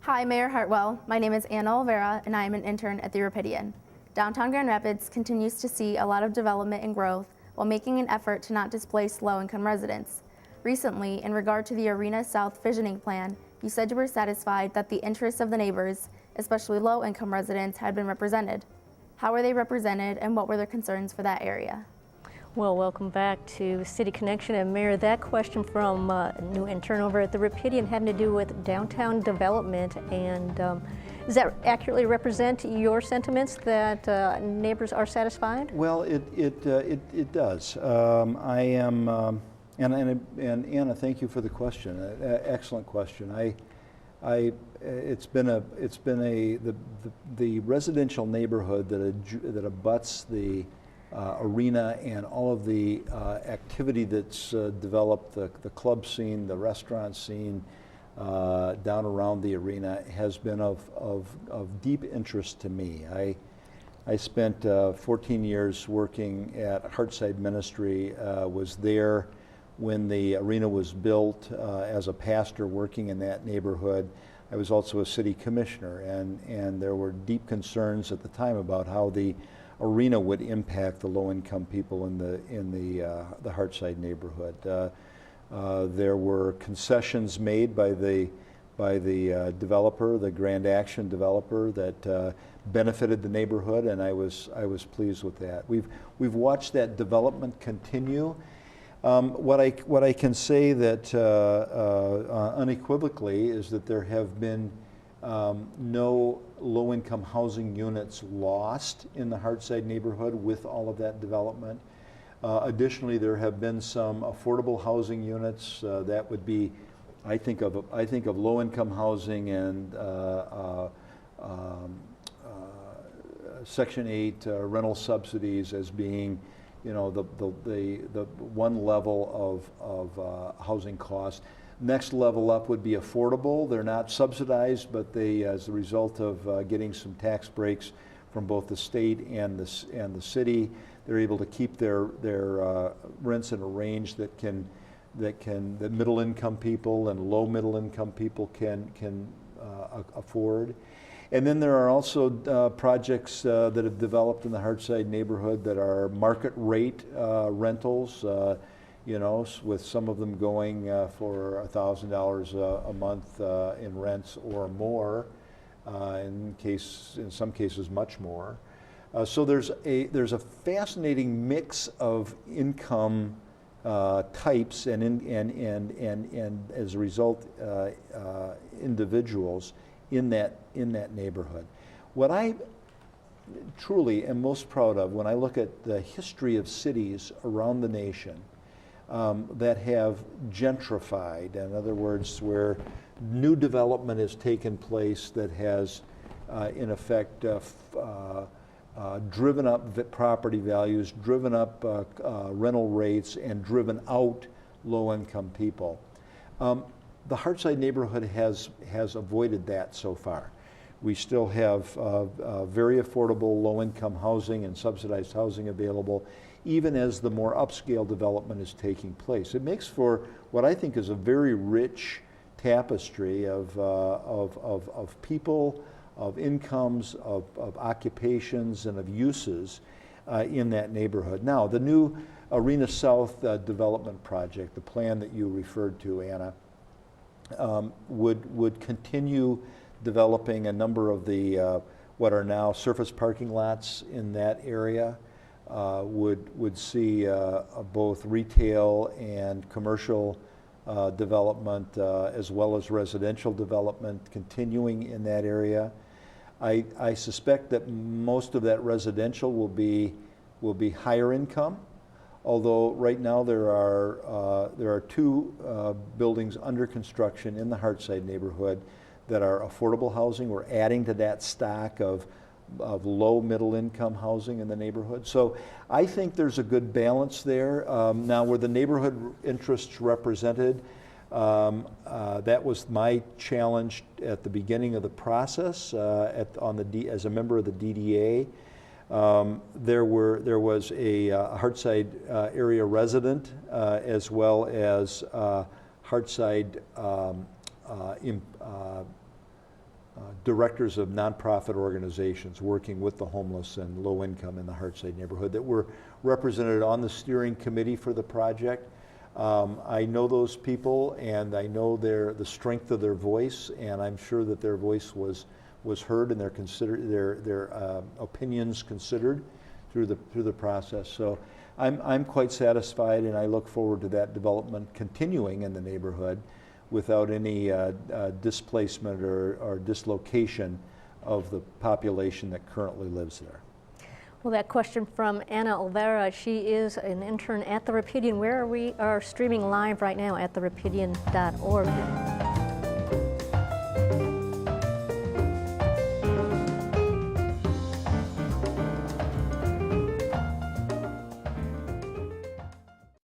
Hi, Mayor Heartwell. My name is Andel and I am an intern at the Rapidian. Downtown Grand Rapids continues to see a lot of development and growth while making an effort to not displace low-income residents. Recently, in regard to the Arena South visioning plan, you said you were satisfied that the interests of the neighbors, especially low-income residents, had been represented. How were they represented and what were their concerns for that area? Well, welcome back to City Connection. And Mayor, that question from a new intern over at the Rapidian having to do with downtown development. And does that accurately represent your sentiments that neighbors are satisfied? Well, it does. I am, and Anna, thank you for the question. Excellent question. The residential neighborhood that abuts the arena and all of the activity that's developed, the club scene, the restaurant scene down around the arena has been of deep interest to me. I spent 14 years working at Heartside Ministry, was there when the arena was built as a pastor working in that neighborhood. I was also a city commissioner, and there were deep concerns at the time about how the arena would impact the low-income people in the Heartside neighborhood. There were concessions made by the developer, the Grand Action developer, that benefited the neighborhood, and I was pleased with that. We've watched that development continue. What I can say that unequivocally is that there have been no low-income housing units lost in the Heartside neighborhood with all of that development. Additionally, there have been some affordable housing units that would be, I think of low-income housing and Section 8 rental subsidies as being, you know, the one level of housing cost. Next level up would be affordable. They're not subsidized, but they, as a result of getting some tax breaks from both the state and the city, they're able to keep their rents in a range that middle income people and low middle income people can afford. And then there are also projects that have developed in the Heartside neighborhood that are market rate rentals. You know, with some of them going for $1,000 a month in rents or more, in some cases much more. So there's a fascinating mix of income types and as a result individuals in that neighborhood. What I truly am most proud of when I look at the history of cities around the nation that have gentrified, in other words, where new development has taken place that has, in effect, driven up property values, driven up rental rates, and driven out low-income people. The Heartside neighborhood has avoided that so far. We still have very affordable low-income housing and subsidized housing available, even as the more upscale development is taking place. It makes for what I think is a very rich tapestry of people, of incomes, of occupations, and of uses in that neighborhood. Now, the new Arena South development project, the plan that you referred to, Anna, would continue developing a number of the what are now surface parking lots in that area. Would see both retail and commercial development as well as residential development continuing in that area. I suspect that most of that residential will be higher income, although right now there are two buildings under construction in the Heartside neighborhood that are affordable housing. We're adding to that stock of low middle income housing in the neighborhood. So I think there's a good balance there. Now, were the neighborhood interests represented? That was my challenge at the beginning of the process as a member of the DDA. There was a Heartside area resident as well as Heartside directors of nonprofit organizations working with the homeless and low income in the Heartside neighborhood that were represented on the steering committee for the project. I know those people, and I know the strength of their voice, and I'm sure that their voice was heard and their opinions considered through the process. So I'm quite satisfied, and I look forward to that development continuing in the neighborhood without any displacement or dislocation of the population that currently lives there. Well, that question from Anna Olvera, she is an intern at the Rapidian, where we are streaming live right now at therapidian.org.